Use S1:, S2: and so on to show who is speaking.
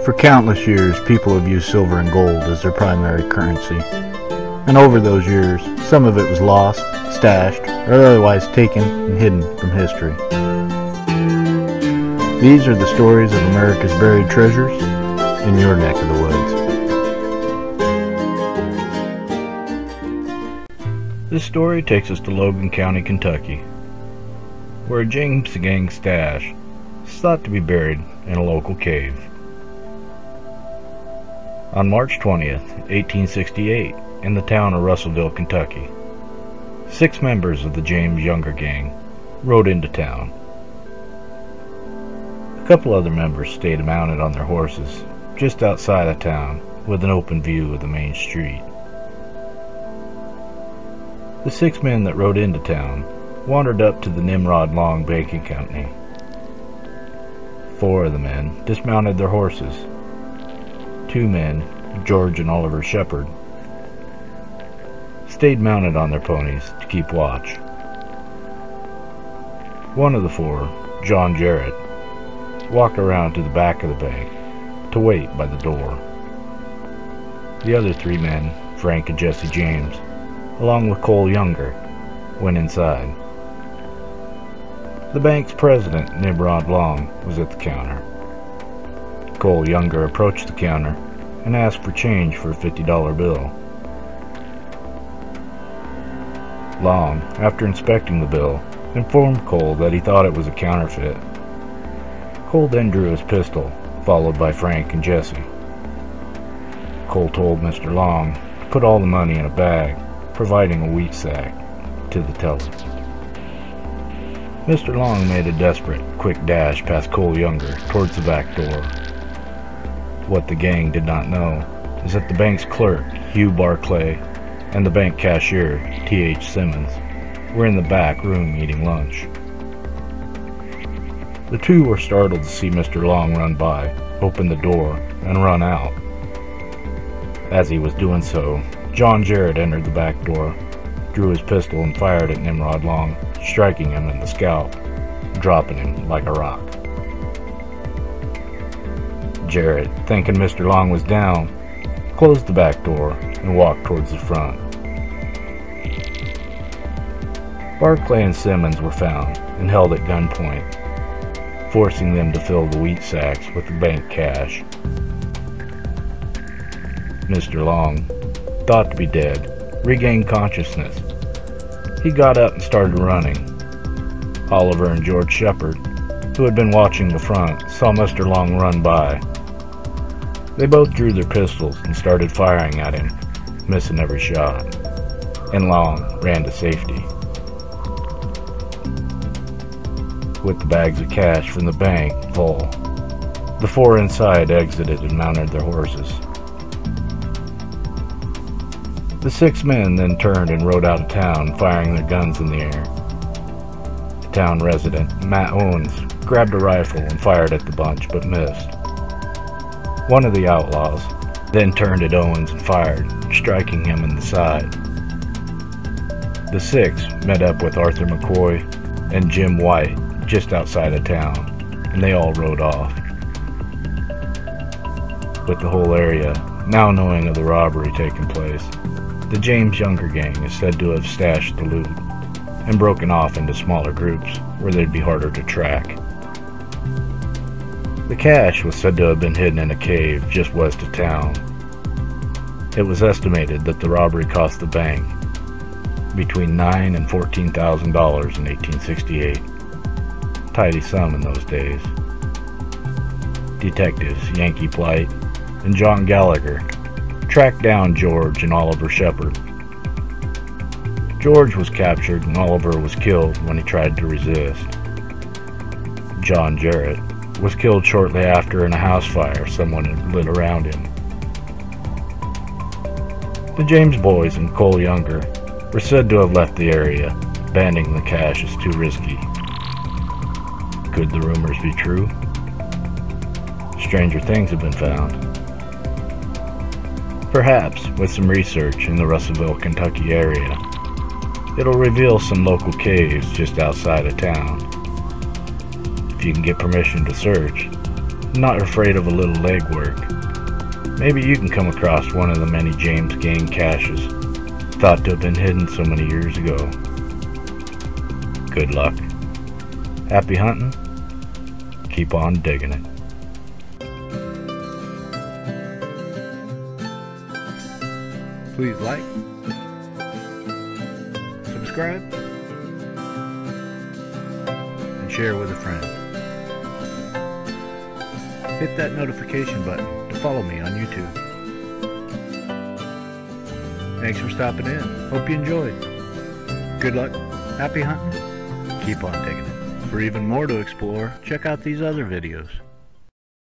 S1: For countless years, people have used silver and gold as their primary currency. And over those years, some of it was lost, stashed, or otherwise taken and hidden from history. These are the stories of America's buried treasures in your neck of the woods. This story takes us to Logan County, Kentucky, where a James Gang stash is thought to be buried in a local cave. On March 20th, 1868, in the town of Russellville, Kentucky, 6 members of the James Younger Gang rode into town. A couple other members stayed mounted on their horses just outside of town with an open view of the main street. The 6 men that rode into town wandered up to the Nimrod Long Banking Company. 4 of the men dismounted their horses. 2 men, George and Oliver Shepard, stayed mounted on their ponies to keep watch. One of the 4, John Jarrett, walked around to the back of the bank to wait by the door. The other 3 men, Frank and Jesse James, along with Cole Younger, went inside. The bank's president, Nimrod Long, was at the counter. Cole Younger approached the counter and asked for change for a $50 bill. Long, after inspecting the bill, informed Cole that he thought it was a counterfeit. Cole then drew his pistol, followed by Frank and Jesse. Cole told Mr. Long to put all the money in a bag, providing a wheat sack, to the teller. Mr. Long made a desperate, quick dash past Cole Younger towards the back door. What the gang did not know is that the bank's clerk, Hugh Barclay, and the bank cashier, T.H. Simmons, were in the back room eating lunch. The 2 were startled to see Mr. Long run by, open the door, and run out. As he was doing so, John Jarrett entered the back door, drew his pistol and fired at Nimrod Long, striking him in the scalp, dropping him like a rock. Jarrett, thinking Mr. Long was down, closed the back door and walked towards the front. Barclay and Simmons were found and held at gunpoint, forcing them to fill the wheat sacks with the bank cash. Mr. Long, thought to be dead, regained consciousness. He got up and started running. Oliver and George Shepard, who had been watching the front, saw Mr. Long run by. They both drew their pistols and started firing at him, missing every shot, and Long ran to safety. With the bags of cash from the bank full, the 4 inside exited and mounted their horses. The 6 men then turned and rode out of town, firing their guns in the air. The town resident, Matt Owens, grabbed a rifle and fired at the bunch, but missed. One of the outlaws then turned at Owens and fired, striking him in the side. The 6 met up with Arthur McCoy and Jim White just outside of town, and they all rode off. With the whole area now knowing of the robbery taking place, the James Younger Gang is said to have stashed the loot and broken off into smaller groups where they'd be harder to track. The cash was said to have been hidden in a cave just west of town. It was estimated that the robbery cost the bank between $9,000 and $14,000 in 1868. Tidy sum in those days. Detectives Yankee Blight and John Gallagher tracked down George and Oliver Shepard. George was captured and Oliver was killed when he tried to resist. John Jarrett was killed shortly after in a house fire someone had lit around him. The James boys and Cole Younger were said to have left the area, abandoning the cash as too risky. Could the rumors be true? Stranger things have been found. Perhaps, with some research in the Russellville, Kentucky area, it'll reveal some local caves just outside of town. If you can get permission to search, I'm not afraid of a little legwork. Maybe you can come across one of the many James gang caches thought to have been hidden so many years ago. Good luck. Happy hunting. Keep on digging it. Please like, subscribe, and share with a friend. Hit that notification button to follow me on YouTube. Thanks for stopping in. Hope you enjoyed. Good luck, happy hunting, keep on digging it. For even more to explore, check out these other videos.